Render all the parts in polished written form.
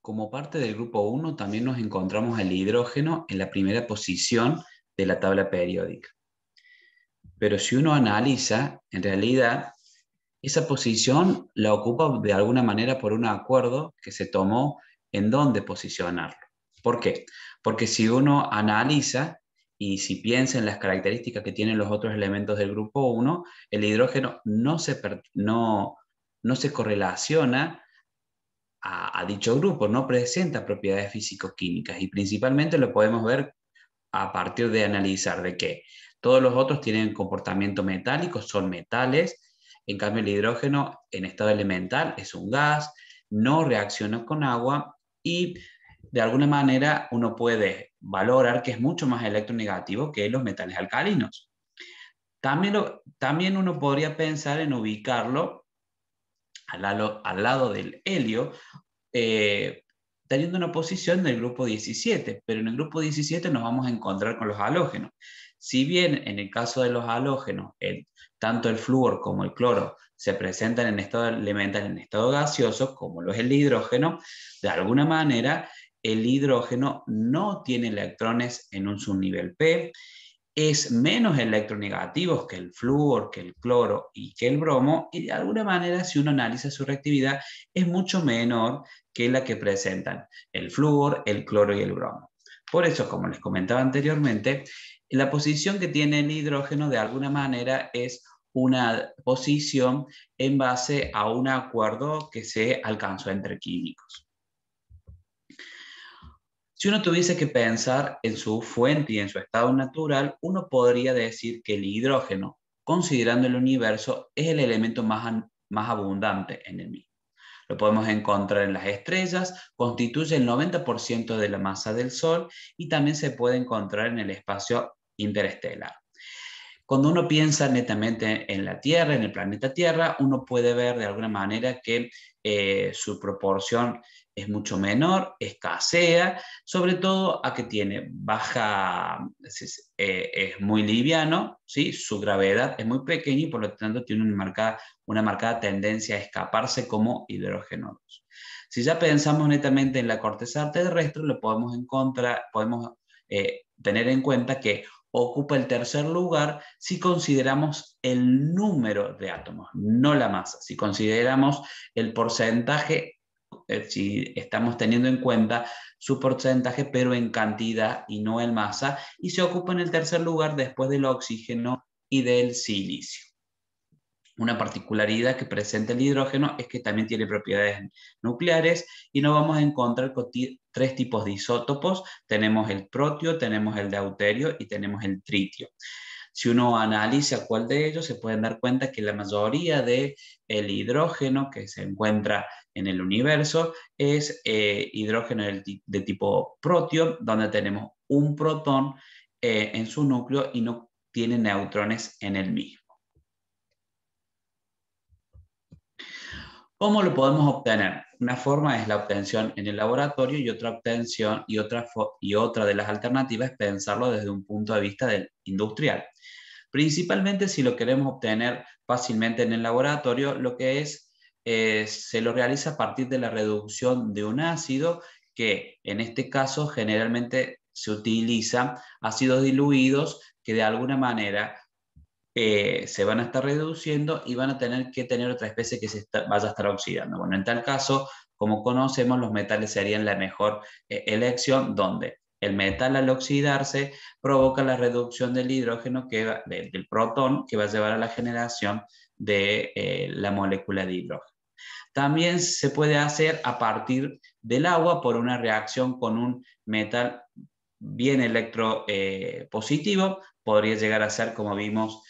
Como parte del grupo 1 también nos encontramos al hidrógeno en la primera posición de la tabla periódica. Pero si uno analiza, en realidad, esa posición la ocupa de alguna manera por un acuerdo que se tomó en dónde posicionarlo. ¿Por qué? Porque si uno analiza y si piensa en las características que tienen los otros elementos del grupo 1, el hidrógeno no se correlaciona a dicho grupo, no presenta propiedades físico-químicas y principalmente lo podemos ver a partir de analizar de que todos los otros tienen comportamiento metálico, son metales, en cambio el hidrógeno en estado elemental es un gas, no reacciona con agua y de alguna manera uno puede valorar que es mucho más electronegativo que los metales alcalinos. También uno podría pensar en ubicarlo al lado del helio, eh, teniendo una posición del grupo 17, pero en el grupo 17 nos vamos a encontrar con los halógenos. Si bien en el caso de los halógenos, tanto el flúor como el cloro se presentan en estado elemental, en estado gaseoso, como lo es el hidrógeno, de alguna manera el hidrógeno no tiene electrones en un subnivel P, es menos electronegativo que el flúor, que el cloro y que el bromo, y de alguna manera, si uno analiza su reactividad, es mucho menor que la que presentan el flúor, el cloro y el bromo. Por eso, como les comentaba anteriormente, la posición que tiene el hidrógeno de alguna manera es una posición en base a un acuerdo que se alcanzó entre químicos. Si uno tuviese que pensar en su fuente y en su estado natural, uno podría decir que el hidrógeno, considerando el universo, es el elemento más abundante en el mismo. Lo podemos encontrar en las estrellas, constituye el 90% de la masa del Sol y también se puede encontrar en el espacio interestelar. Cuando uno piensa netamente en la Tierra, en el planeta Tierra, uno puede ver de alguna manera que su proporción es mucho menor, escasea, sobre todo a que tiene es muy liviano, ¿sí? Su gravedad es muy pequeña y por lo tanto tiene una marcada tendencia a escaparse como hidrógeno 2. Si ya pensamos netamente en la corteza terrestre, lo podemos tener en cuenta que ocupa el tercer lugar si consideramos el número de átomos, no la masa. Si consideramos el porcentaje, si estamos teniendo en cuenta su porcentaje, pero en cantidad y no en masa, y se ocupa en el tercer lugar después del oxígeno y del silicio. Una particularidad que presenta el hidrógeno es que también tiene propiedades nucleares y nos vamos a encontrar con tres tipos de isótopos. Tenemos el protio, tenemos el deuterio y tenemos el tritio. Si uno analiza cuál de ellos, se pueden dar cuenta que la mayoría del hidrógeno que se encuentra en el universo es hidrógeno de tipo protio, donde tenemos un protón en su núcleo y no tiene neutrones en el mismo. ¿Cómo lo podemos obtener? Una forma es la obtención en el laboratorio y otra obtención y otra de las alternativas es pensarlo desde un punto de vista industrial. Principalmente si lo queremos obtener fácilmente en el laboratorio, lo que se lo realiza a partir de la reducción de un ácido que en este caso generalmente se utiliza ácidos diluidos que de alguna manera se van a estar reduciendo y van a tener que tener otra especie que vaya a estar oxidando. Bueno, en tal caso, como conocemos, los metales serían la mejor elección, donde el metal al oxidarse provoca la reducción del hidrógeno, del protón, que va a llevar a la generación de la molécula de hidrógeno. También se puede hacer a partir del agua por una reacción con un metal bien electropositivo. Podría llegar a ser, como vimos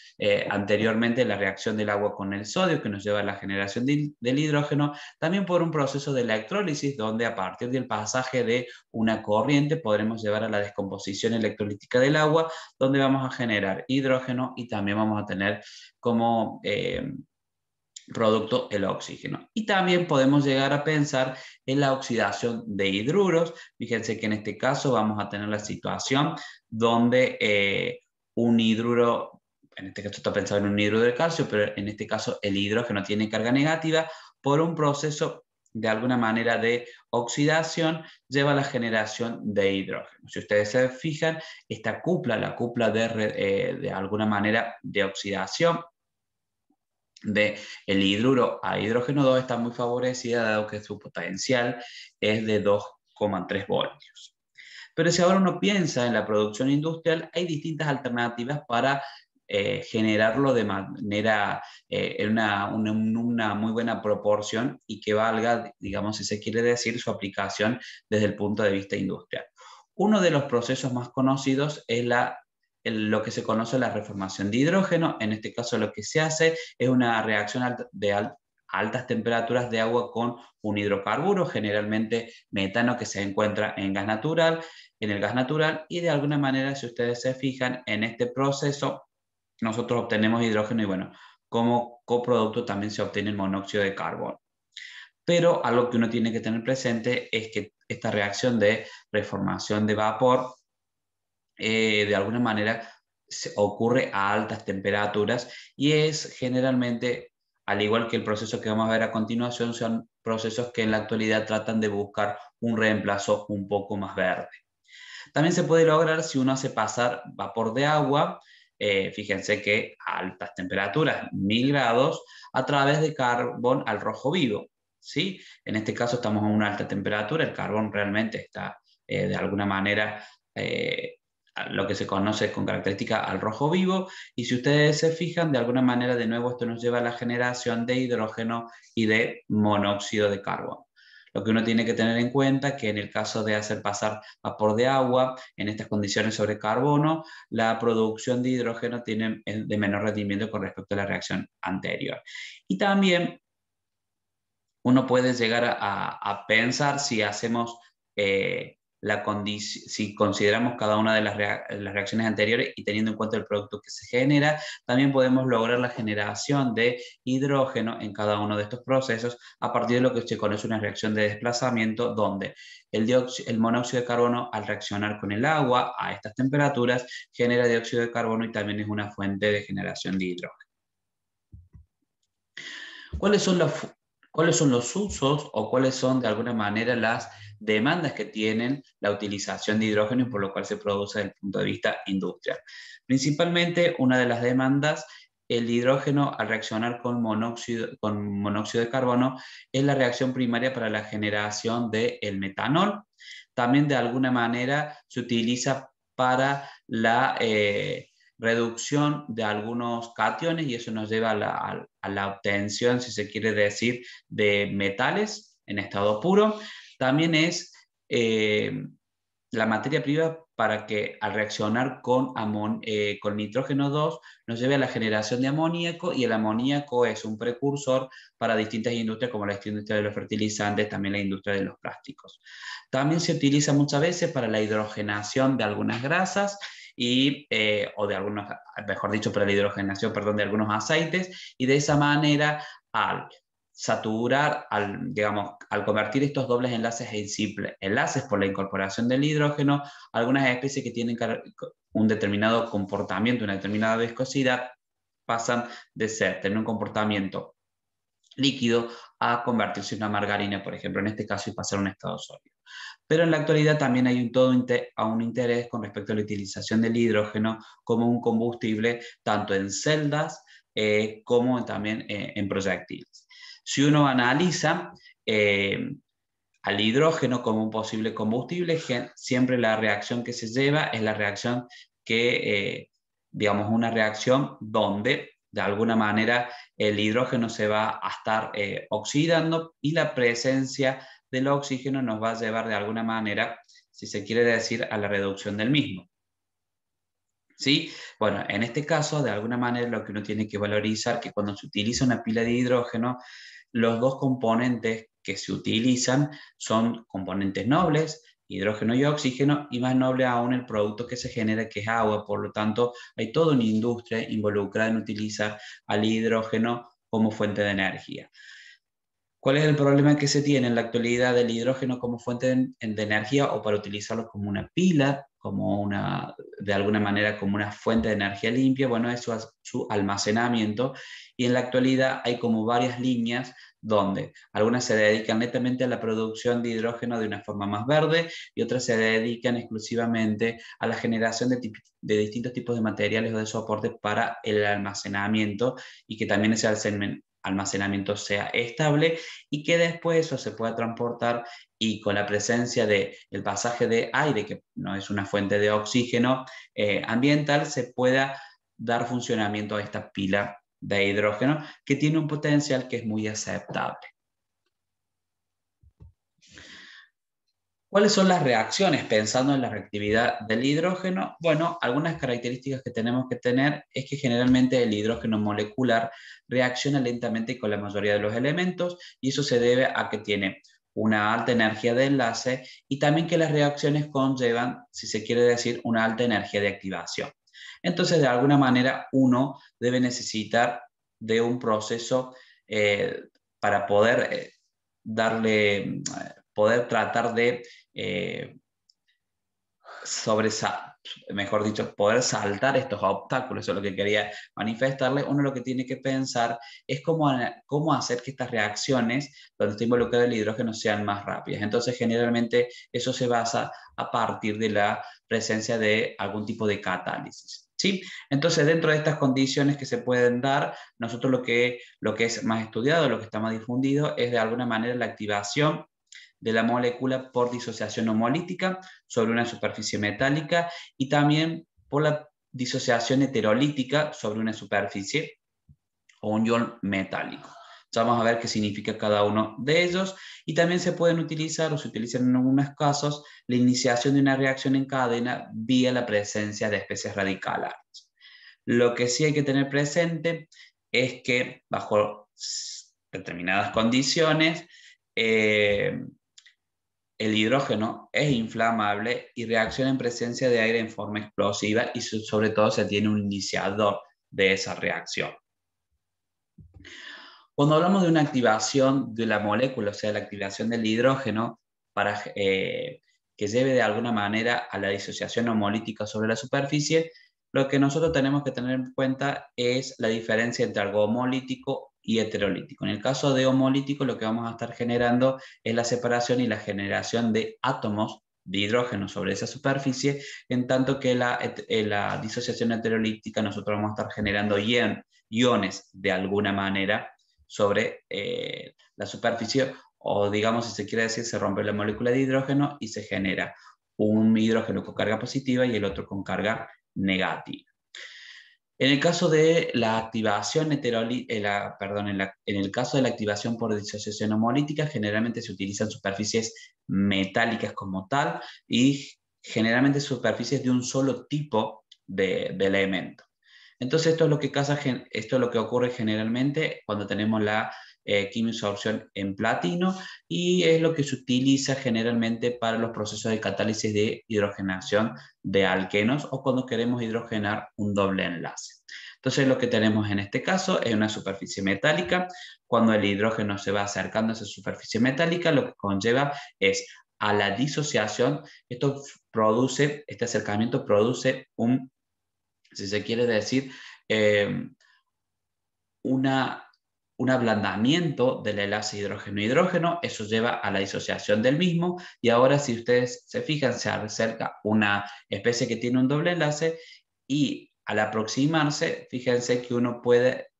anteriormente, la reacción del agua con el sodio que nos lleva a la generación del hidrógeno, también por un proceso de electrólisis donde a partir del pasaje de una corriente podremos llevar a la descomposición electrolítica del agua, donde vamos a generar hidrógeno y también vamos a tener como producto el oxígeno. Y también podemos llegar a pensar en la oxidación de hidruros. Fíjense que en este caso vamos a tener la situación donde un hidruro, en este caso está pensado en un hidruro de calcio, pero en este caso el hidrógeno tiene carga negativa por un proceso de alguna manera de oxidación, lleva a la generación de hidrógeno. Si ustedes se fijan, esta cupla, la cupla de alguna manera de oxidación del hidruro a hidrógeno 2 está muy favorecida, dado que su potencial es de 2,3 voltios. Pero si ahora uno piensa en la producción industrial, hay distintas alternativas para generarlo de manera, en una muy buena proporción y que valga, digamos, si se quiere decir, su aplicación desde el punto de vista industrial. Uno de los procesos más conocidos es lo que se conoce la reformación de hidrógeno. En este caso lo que se hace es una reacción de altas temperaturas de agua con un hidrocarburo, generalmente metano, que se encuentra en el gas natural, y de alguna manera, si ustedes se fijan en este proceso, nosotros obtenemos hidrógeno y bueno, como coproducto también se obtiene el monóxido de carbono. Pero algo que uno tiene que tener presente es que esta reacción de reformación de vapor de alguna manera ocurre a altas temperaturas y es generalmente, al igual que el proceso que vamos a ver a continuación, son procesos que en la actualidad tratan de buscar un reemplazo un poco más verde. También se puede lograr si uno hace pasar vapor de agua, fíjense que a altas temperaturas, 1000 grados, a través de carbón al rojo vivo, ¿sí? En este caso estamos a una alta temperatura, el carbón realmente está de alguna manera lo que se conoce con característica al rojo vivo, y si ustedes se fijan, de alguna manera, de nuevo, esto nos lleva a la generación de hidrógeno y de monóxido de carbono. Lo que uno tiene que tener en cuenta es que en el caso de hacer pasar vapor de agua en estas condiciones sobre carbono, la producción de hidrógeno tiene de menor rendimiento con respecto a la reacción anterior. Y también uno puede llegar a pensar si hacemos si consideramos cada una de las reacciones anteriores y teniendo en cuenta el producto que se genera, también podemos lograr la generación de hidrógeno en cada uno de estos procesos a partir de lo que se conoce una reacción de desplazamiento, donde el monóxido de carbono, al reaccionar con el agua a estas temperaturas, genera dióxido de carbono y también es una fuente de generación de hidrógeno. ¿Cuáles son los usos o cuáles son de alguna manera las demandas que tienen la utilización de hidrógeno y por lo cual se produce desde el punto de vista industrial? Principalmente una de las demandas, el hidrógeno al reaccionar con monóxido de carbono, es la reacción primaria para la generación del metanol. También de alguna manera se utiliza para la reducción de algunos cationes y eso nos lleva a la obtención, si se quiere decir, de metales en estado puro. También es la materia prima para que al reaccionar con nitrógeno 2 nos lleve a la generación de amoníaco, y el amoníaco es un precursor para distintas industrias como la industria de los fertilizantes, también la industria de los plásticos. También se utiliza muchas veces para la hidrogenación de algunas grasas o de algunos, mejor dicho, para la hidrogenación, perdón, de algunos aceites, y de esa manera al saturar, al convertir estos dobles enlaces en simples enlaces por la incorporación del hidrógeno, algunas especies que tienen un determinado comportamiento, una determinada viscosidad, pasan de tener un comportamiento líquido a convertirse en una margarina, por ejemplo, en este caso, y pasar a un estado sólido. Pero en la actualidad también hay un interés con respecto a la utilización del hidrógeno como un combustible, tanto en celdas como también en proyectiles. Si uno analiza al hidrógeno como un posible combustible, siempre la reacción que se lleva es la reacción digamos, una reacción donde de alguna manera el hidrógeno se va a estar oxidando, y la presencia del oxígeno nos va a llevar de alguna manera, si se quiere decir, a la reducción del mismo. ¿Sí? Bueno, en este caso, de alguna manera, lo que uno tiene que valorizar que cuando se utiliza una pila de hidrógeno, los dos componentes que se utilizan son componentes nobles, hidrógeno y oxígeno, y más noble aún el producto que se genera, que es agua. Por lo tanto, hay toda una industria involucrada en utilizar al hidrógeno como fuente de energía. ¿Cuál es el problema que se tiene en la actualidad del hidrógeno como fuente de energía o para utilizarlo como una pila, de alguna manera como una fuente de energía limpia? Bueno, eso es su almacenamiento, y en la actualidad hay como varias líneas donde algunas se dedican netamente a la producción de hidrógeno de una forma más verde y otras se dedican exclusivamente a la generación de distintos tipos de materiales o de soportes para el almacenamiento, y que también ese almacenamiento sea estable y que después eso se pueda transportar, y con la presencia del pasaje de aire, que no es una fuente de oxígeno ambiental, se pueda dar funcionamiento a esta pila de hidrógeno que tiene un potencial que es muy aceptable. ¿Cuáles son las reacciones pensando en la reactividad del hidrógeno? Bueno, algunas características que tenemos que tener es que generalmente el hidrógeno molecular reacciona lentamente con la mayoría de los elementos, y eso se debe a que tiene una alta energía de enlace y también que las reacciones conllevan, si se quiere decir, una alta energía de activación. Entonces, de alguna manera, uno debe necesitar de un proceso para poder poder tratar de mejor dicho, poder saltar estos obstáculos. Eso es lo que quería manifestarle. Uno lo que tiene que pensar es cómo hacer que estas reacciones, donde está involucrado el hidrógeno, sean más rápidas. Entonces, generalmente, eso se basa a partir de la presencia de algún tipo de catálisis. ¿Sí? Entonces, dentro de estas condiciones que se pueden dar, nosotros lo que es más estudiado, lo que está más difundido, es de alguna manera la activación de la molécula por disociación homolítica sobre una superficie metálica, y también por la disociación heterolítica sobre una superficie o un ion metálico. Ya vamos a ver qué significa cada uno de ellos, y también se pueden utilizar o se utilizan en algunos casos la iniciación de una reacción en cadena vía la presencia de especies radicales. Lo que sí hay que tener presente es que bajo determinadas condiciones, el hidrógeno es inflamable y reacciona en presencia de aire en forma explosiva, y sobre todo se tiene un iniciador de esa reacción. Cuando hablamos de una activación de la molécula, o sea, la activación del hidrógeno, para que lleve de alguna manera a la disociación homolítica sobre la superficie, lo que nosotros tenemos que tener en cuenta es la diferencia entre algo homolítico y heterolítico. En el caso de homolítico, lo que vamos a estar generando es la separación y la generación de átomos de hidrógeno sobre esa superficie, en tanto que la disociación heterolítica nosotros vamos a estar generando iones de alguna manera sobre la superficie, o digamos, si se quiere decir, se rompe la molécula de hidrógeno y se genera un hidrógeno con carga positiva y el otro con carga negativa. En el caso de la activación en el caso de la activación por disociación homolítica, generalmente se utilizan superficies metálicas como tal, y generalmente superficies de un solo tipo de elemento. Entonces, esto es lo que ocurre generalmente cuando tenemos la quimiosorción en platino, y es lo que se utiliza generalmente para los procesos de catálisis de hidrogenación de alquenos, o cuando queremos hidrogenar un doble enlace. Entonces, lo que tenemos en este caso es una superficie metálica. Cuando el hidrógeno se va acercando a esa superficie metálica, lo que conlleva es a la disociación. Este acercamiento produce si se quiere decir, un ablandamiento del enlace hidrógeno-hidrógeno. Eso lleva a la disociación del mismo, y ahora, si ustedes se fijan, se acerca una especie que tiene un doble enlace, y al aproximarse, fíjense que uno puede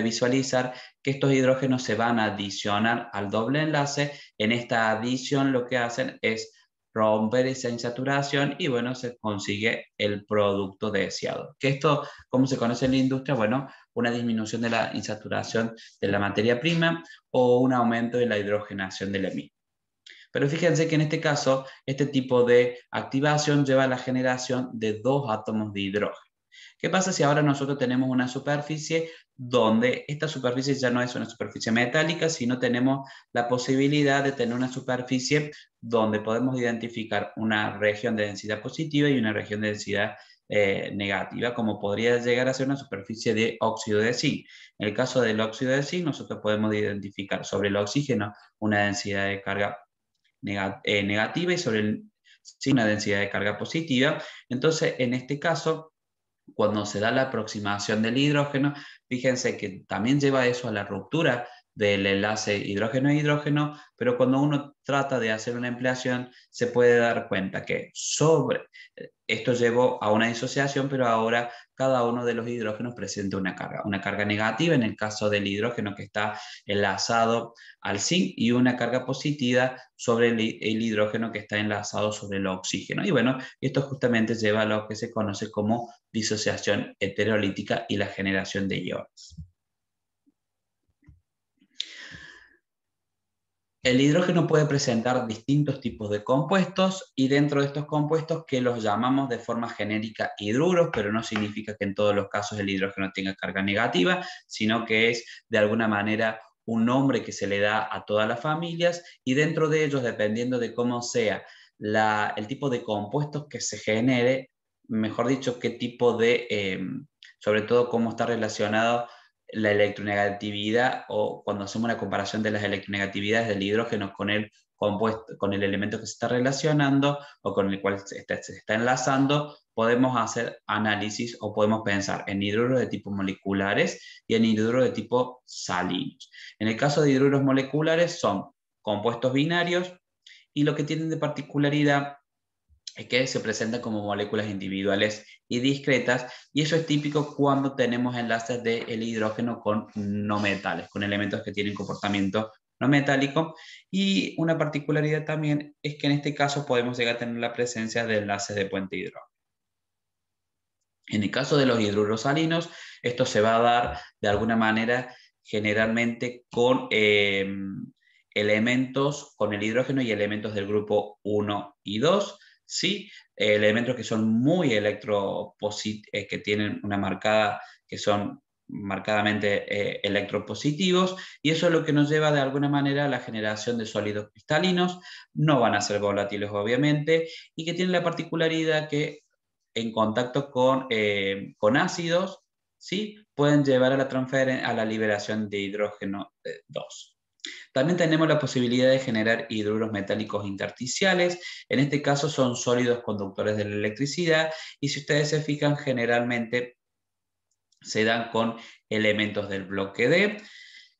visualizar que estos hidrógenos se van a adicionar al doble enlace. En esta adición lo que hacen es romper esa insaturación, y bueno, se consigue el producto deseado. Que esto, ¿cómo se conoce en la industria? Bueno, una disminución de la insaturación de la materia prima o un aumento de la hidrogenación de la misma. Pero fíjense que en este caso, este tipo de activación lleva a la generación de dos átomos de hidrógeno. ¿Qué pasa si ahora nosotros tenemos una superficie donde esta superficie ya no es una superficie metálica, sino tenemos la posibilidad de tener una superficie donde podemos identificar una región de densidad positiva y una región de densidad negativa, como podría llegar a ser una superficie de óxido de zinc. En el caso del óxido de zinc, nosotros podemos identificar sobre el oxígeno una densidad de carga negativa y sobre el zinc una densidad de carga positiva. Entonces, en este caso, cuando se da la aproximación del hidrógeno, fíjense que también lleva eso a la ruptura del enlace hidrógeno-hidrógeno, pero cuando uno trata de hacer una empleación, se puede dar cuenta que esto llevó a una disociación, pero ahora cada uno de los hidrógenos presenta una carga negativa en el caso del hidrógeno que está enlazado al zinc y una carga positiva sobre el hidrógeno que está enlazado sobre el oxígeno. Y bueno, esto justamente lleva a lo que se conoce como disociación heterolítica y la generación de iones. El hidrógeno puede presentar distintos tipos de compuestos y dentro de estos compuestos que los llamamos de forma genérica hidruros, pero no significa que en todos los casos el hidrógeno tenga carga negativa, sino que es de alguna manera un nombre que se le da a todas las familias y dentro de ellos, dependiendo de cómo sea el tipo de compuestos que se genere, mejor dicho, qué tipo de, sobre todo cómo está relacionado la electronegatividad o cuando hacemos una comparación de las electronegatividades del hidrógeno con el compuesto, con el elemento que se está relacionando o con el cual se está enlazando, podemos hacer análisis o podemos pensar en hidruros de tipo moleculares y en hidruros de tipo salinos. En el caso de hidruros moleculares son compuestos binarios y lo que tienen de particularidad es que se presentan como moléculas individuales y discretas, y eso es típico cuando tenemos enlaces del hidrógeno con no metales, con elementos que tienen comportamiento no metálico, y una particularidad también es que en este caso podemos llegar a tener la presencia de enlaces de puente hidrógeno. En el caso de los hidruros salinos, esto se va a dar de alguna manera generalmente con elementos, con el hidrógeno y elementos del grupo 1 y 2, ¿sí? Elementos que son muy que tienen una marcada, que son marcadamente electropositivos, y eso es lo que nos lleva de alguna manera a la generación de sólidos cristalinos. No van a ser volátiles obviamente, y que tienen la particularidad que en contacto con ácidos, ¿sí? Pueden llevar a a la liberación de hidrógeno 2. También tenemos la posibilidad de generar hidruros metálicos intersticiales. En este caso son sólidos conductores de la electricidad y si ustedes se fijan generalmente se dan con elementos del bloque D.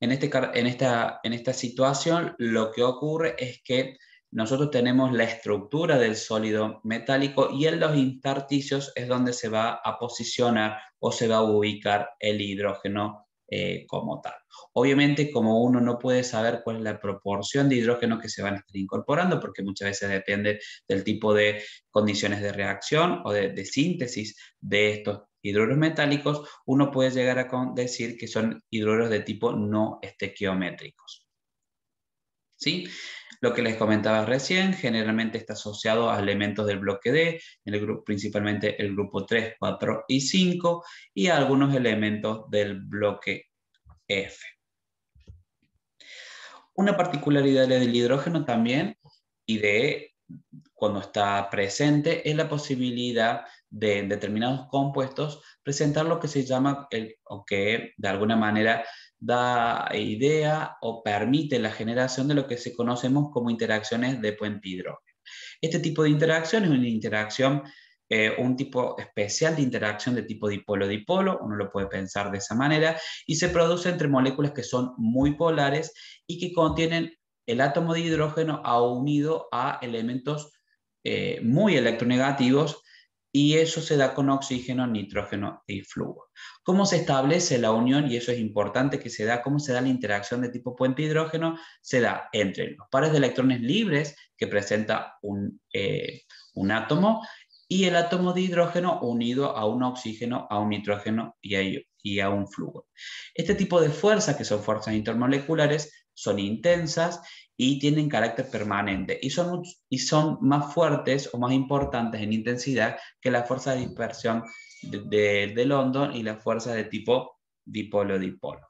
En esta situación lo que ocurre es que nosotros tenemos la estructura del sólido metálico y en los intersticios es donde se va a posicionar o se va a ubicar el hidrógeno como tal. Obviamente, como uno no puede saber cuál es la proporción de hidrógeno que se van a estar incorporando, porque muchas veces depende del tipo de condiciones de reacción o de síntesis de estos hidruros metálicos, uno puede llegar a decir que son hidruros de tipo no estequiométricos. ¿Sí? Lo que les comentaba recién, generalmente está asociado a elementos del bloque D, principalmente el grupo 3, 4 y 5, y a algunos elementos del bloque F. Una particularidad del hidrógeno también, y de cuando está presente, es la posibilidad de en determinados compuestos presentar lo que se llama, o que de alguna manera da idea o permite la generación de lo que se conocemos como interacciones de puente hidrógeno. Este tipo de interacción es una interacción, un tipo especial de interacción de tipo dipolo-dipolo, uno lo puede pensar de esa manera, y se produce entre moléculas que son muy polares y que contienen el átomo de hidrógeno unido a elementos muy electronegativos, y eso se da con oxígeno, nitrógeno y flúor. ¿Cómo se establece la unión? Y eso es importante que se da. ¿Cómo se da la interacción de tipo puente hidrógeno? Se da entre los pares de electrones libres que presenta un átomo y el átomo de hidrógeno unido a un oxígeno, a un nitrógeno y a un flúor. Este tipo de fuerzas, que son fuerzas intermoleculares, son intensas y tienen carácter permanente y son más fuertes o más importantes en intensidad que la fuerza de dispersión de London y la fuerza de tipo dipolo-dipolo.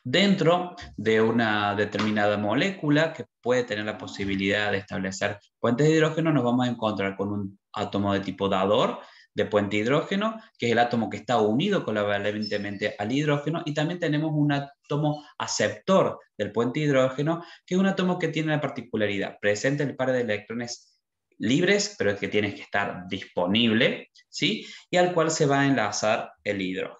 Dentro de una determinada molécula que puede tener la posibilidad de establecer puentes de hidrógeno, nos vamos a encontrar con un átomo de tipo dador, de puente hidrógeno, que es el átomo que está unido covalentemente al hidrógeno, y también tenemos un átomo aceptor del puente hidrógeno, que es un átomo que tiene la particularidad, presenta el par de electrones libres, pero que tiene que estar disponible, ¿sí? Y al cual se va a enlazar el hidrógeno.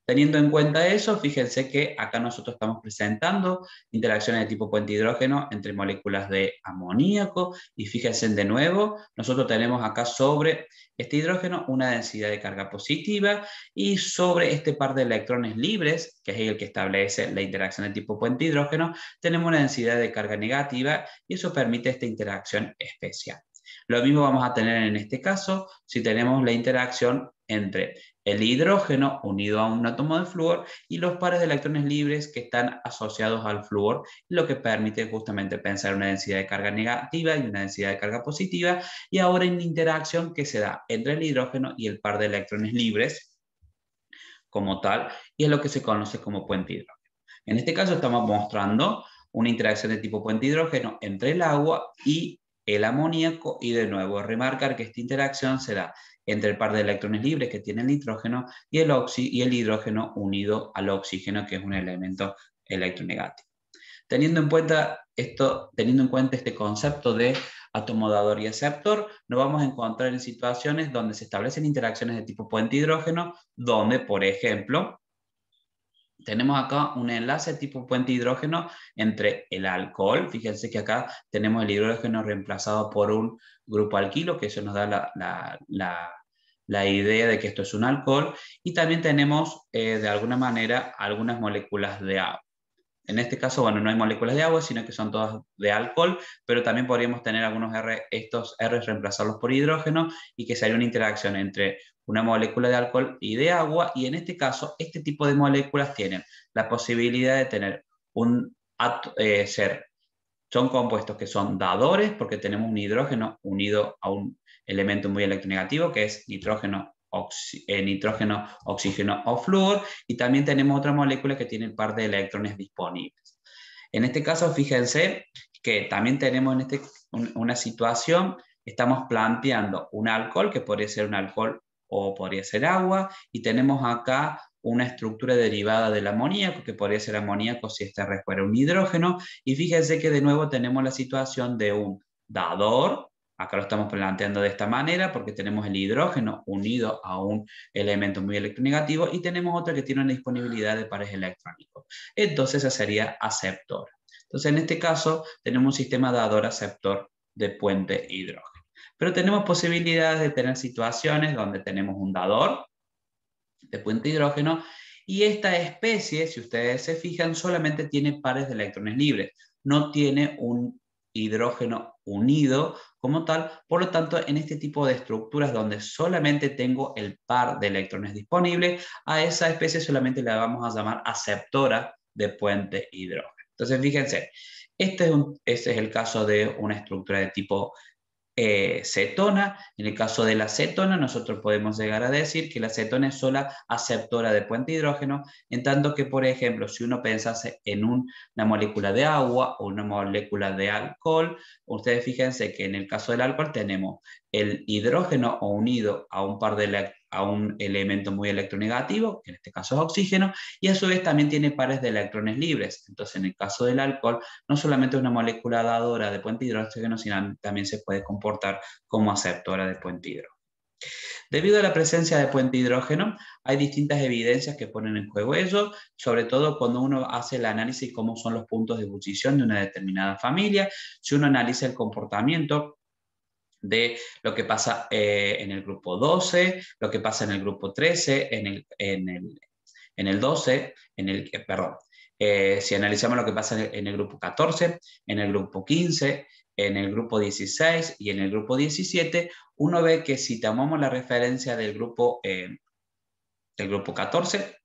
Teniendo en cuenta eso, fíjense que acá nosotros estamos presentando interacciones de tipo puente hidrógeno entre moléculas de amoníaco, y fíjense de nuevo, nosotros tenemos acá sobre este hidrógeno una densidad de carga positiva, y sobre este par de electrones libres, que es el que establece la interacción de tipo puente hidrógeno, tenemos una densidad de carga negativa, y eso permite esta interacción especial. Lo mismo vamos a tener en este caso si tenemos la interacción entre el hidrógeno unido a un átomo de flúor y los pares de electrones libres que están asociados al flúor, lo que permite justamente pensar una densidad de carga negativa y una densidad de carga positiva, y ahora en la interacción que se da entre el hidrógeno y el par de electrones libres como tal, y es lo que se conoce como puente hidrógeno. En este caso estamos mostrando una interacción de tipo puente hidrógeno entre el agua y el amoníaco, y de nuevo remarcar que esta interacción se da entre el par de electrones libres que tiene el nitrógeno y el hidrógeno unido al oxígeno, que es un elemento electronegativo. Teniendo en cuenta este concepto de átomo dador y aceptor, nos vamos a encontrar en situaciones donde se establecen interacciones de tipo puente hidrógeno, donde, por ejemplo, tenemos acá un enlace tipo puente hidrógeno entre el alcohol. Fíjense que acá tenemos el hidrógeno reemplazado por un grupo alquilo, que eso nos da la idea de que esto es un alcohol, y también tenemos de alguna manera algunas moléculas de agua. En este caso, bueno, no hay moléculas de agua, sino que son todas de alcohol, pero también podríamos tener estos R reemplazarlos por hidrógeno, y que sería una interacción entre una molécula de alcohol y de agua, y en este caso, este tipo de moléculas tienen la posibilidad de tener son compuestos que son dadores, porque tenemos un hidrógeno unido a un elemento muy electronegativo, que es nitrógeno, oxígeno o flúor, y también tenemos otra molécula que tiene un par de electrones disponibles. En este caso, fíjense que también tenemos una situación, estamos planteando un alcohol, que podría ser un alcohol o podría ser agua, y tenemos acá una estructura derivada del amoníaco, que podría ser amoníaco si este recuerda un hidrógeno, y fíjense que de nuevo tenemos la situación de un dador. Acá lo estamos planteando de esta manera porque tenemos el hidrógeno unido a un elemento muy electronegativo, y tenemos otra que tiene una disponibilidad de pares electrónicos. Entonces esa sería aceptora. Entonces en este caso tenemos un sistema dador-aceptor de puente hidrógeno. Pero tenemos posibilidades de tener situaciones donde tenemos un dador de puente hidrógeno, y esta especie, si ustedes se fijan, solamente tiene pares de electrones libres, no tiene un hidrógeno unido como tal. Por lo tanto, en este tipo de estructuras donde solamente tengo el par de electrones disponibles, a esa especie solamente la vamos a llamar aceptora de puente hidrógeno. Entonces, fíjense, este es el caso de una estructura de tipo cetona. En el caso de la cetona, nosotros podemos llegar a decir que la cetona es sola aceptora de puente hidrógeno, en tanto que, por ejemplo, si uno pensase en una molécula de agua o una molécula de alcohol, ustedes fíjense que en el caso del alcohol tenemos el hidrógeno unido a un elemento muy electronegativo, que en este caso es oxígeno, y a su vez también tiene pares de electrones libres. Entonces, en el caso del alcohol, no solamente es una molécula dadora de puente hidrógeno, sino también se puede comportar como aceptora de puente hidrógeno. Debido a la presencia de puente hidrógeno, hay distintas evidencias que ponen en juego ello, sobre todo cuando uno hace el análisis de cómo son los puntos de ebullición de una determinada familia. Si uno analiza el comportamiento de lo que pasa en el grupo 12, lo que pasa en el grupo 13, en el 12, perdón, si analizamos lo que pasa en el grupo 14, en el grupo 15, en el grupo 16 y en el grupo 17, uno ve que si tomamos la referencia del grupo 14,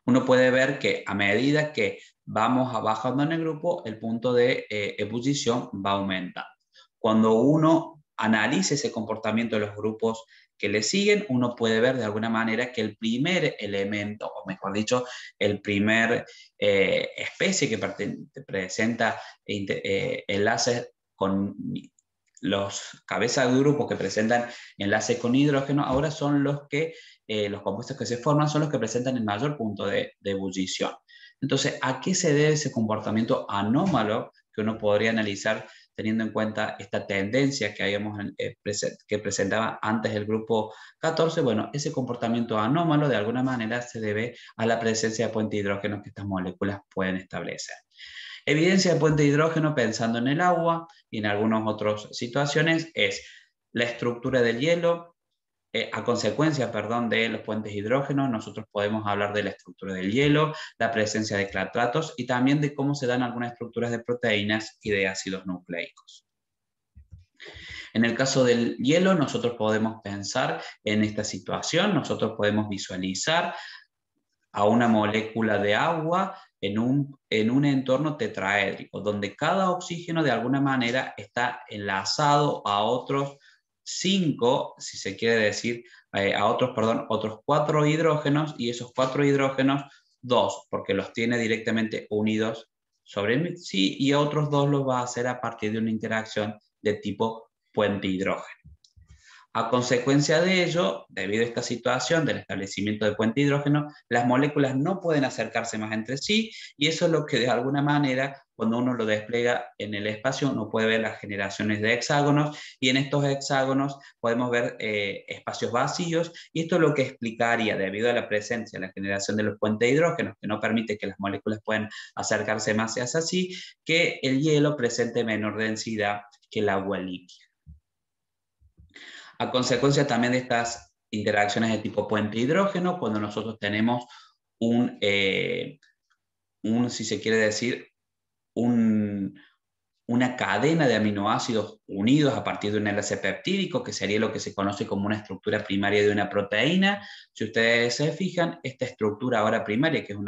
uno puede ver que a medida que vamos bajando en el grupo, el punto de ebullición va aumentando. Cuando uno analice ese comportamiento de los grupos que le siguen, uno puede ver de alguna manera que el primer elemento, o mejor dicho, el primer especie que presenta enlaces los cabezas de grupo que presentan enlace con hidrógeno ahora son los que, los compuestos que se forman son los que presentan el mayor punto de ebullición. Entonces, ¿a qué se debe ese comportamiento anómalo que uno podría analizar teniendo en cuenta esta tendencia que, que presentaba antes el grupo 14? Bueno, ese comportamiento anómalo de alguna manera se debe a la presencia de puentes de hidrógeno que estas moléculas pueden establecer. Evidencia de puente de hidrógeno pensando en el agua y en algunas otras situaciones es la estructura del hielo. A consecuencia, perdón, de los puentes de hidrógeno, nosotros podemos hablar de la estructura del hielo, la presencia de clatratos y también de cómo se dan algunas estructuras de proteínas y de ácidos nucleicos. En el caso del hielo, nosotros podemos pensar en esta situación, nosotros podemos visualizar a una molécula de agua en un entorno tetraédrico, donde cada oxígeno de alguna manera está enlazado a otros 5, si se quiere decir, otros 4 hidrógenos, y esos 4 hidrógenos, 2, porque los tiene directamente unidos sobre sí, y otros 2 los va a hacer a partir de una interacción de tipo puente hidrógeno. A consecuencia de ello, debido a esta situación del establecimiento de puente hidrógeno, las moléculas no pueden acercarse más entre sí, y eso es lo que de alguna manera, cuando uno lo despliega en el espacio, uno puede ver las generaciones de hexágonos, y en estos hexágonos podemos ver espacios vacíos, y esto es lo que explicaría, debido a la presencia de la generación de los puentes de hidrógeno, que no permite que las moléculas puedan acercarse más hacia así, que el hielo presente menor densidad que el agua líquida. A consecuencia también de estas interacciones de tipo puente hidrógeno, cuando nosotros tenemos si se quiere decir, una cadena de aminoácidos unidos a partir de un enlace peptídico, que sería lo que se conoce como una estructura primaria de una proteína. Si ustedes se fijan, esta estructura ahora primaria, que es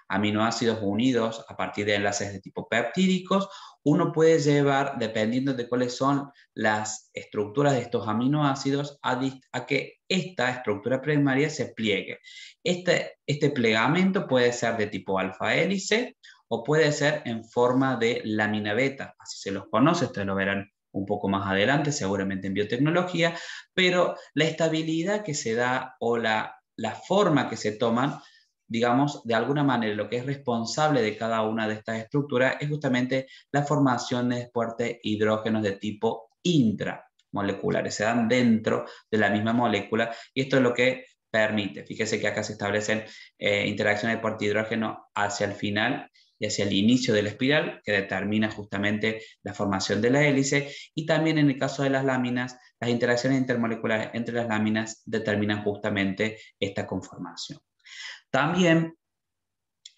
aminoácidos unidos a partir de enlaces de tipo peptídicos, uno puede llevar, dependiendo de cuáles son las estructuras de estos aminoácidos, a que esta estructura primaria se pliegue. Este plegamento puede ser de tipo alfa hélice o puede ser en forma de lámina beta, así se los conoce, ustedes lo verán un poco más adelante, seguramente en biotecnología, pero la estabilidad que se da o la forma que se toman, digamos, de alguna manera lo que es responsable de cada una de estas estructuras es justamente la formación de fuertes hidrógenos de tipo intramolares, se dan dentro de la misma molécula, y esto es lo que permite, fíjese que acá se establecen interacciones de puente hidrógeno hacia el final y hacia el inicio de la espiral, que determina justamente la formación de la hélice, y también en el caso de las láminas, las interacciones intermoleculares entre las láminas determinan justamente esta conformación. También,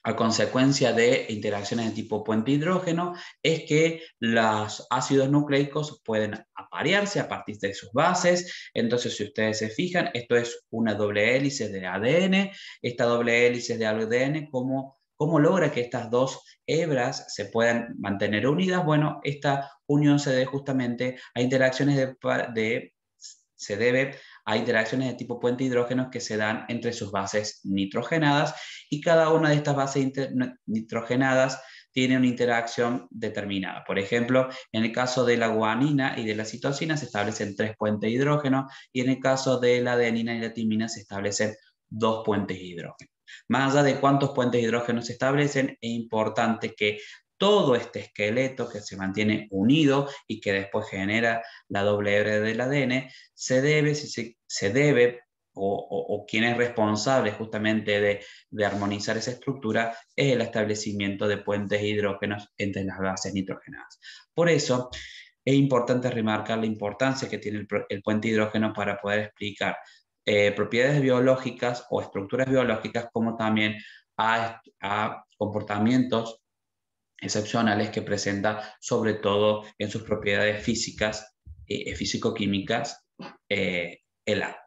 a consecuencia de interacciones de tipo puente hidrógeno, es que los ácidos nucleicos pueden aparearse a partir de sus bases. Entonces, si ustedes se fijan, esto es una doble hélice de ADN. Esta doble hélice de ADN, ¿cómo logra que estas dos hebras se puedan mantener unidas? Bueno, esta unión se debe justamente a interacciones se debe a interacciones de tipo puente hidrógenos que se dan entre sus bases nitrogenadas, y cada una de estas bases nitrogenadas tiene una interacción determinada. Por ejemplo, en el caso de la guanina y de la citosina se establecen 3 puentes de hidrógeno, y en el caso de la adenina y la timina se establecen 2 puentes de hidrógeno. Más allá de cuántos puentes de hidrógeno se establecen, es importante que todo este esqueleto que se mantiene unido y que después genera la doble hebra del ADN, se debe o quien es responsable justamente de armonizar esa estructura es el establecimiento de puentes de hidrógenos entre las bases nitrogenadas. Por eso es importante remarcar la importancia que tiene el puente de hidrógeno para poder explicar propiedades biológicas o estructuras biológicas, como también a comportamientos excepcionales que presenta, sobre todo en sus propiedades físicas, físico-químicas, el agua.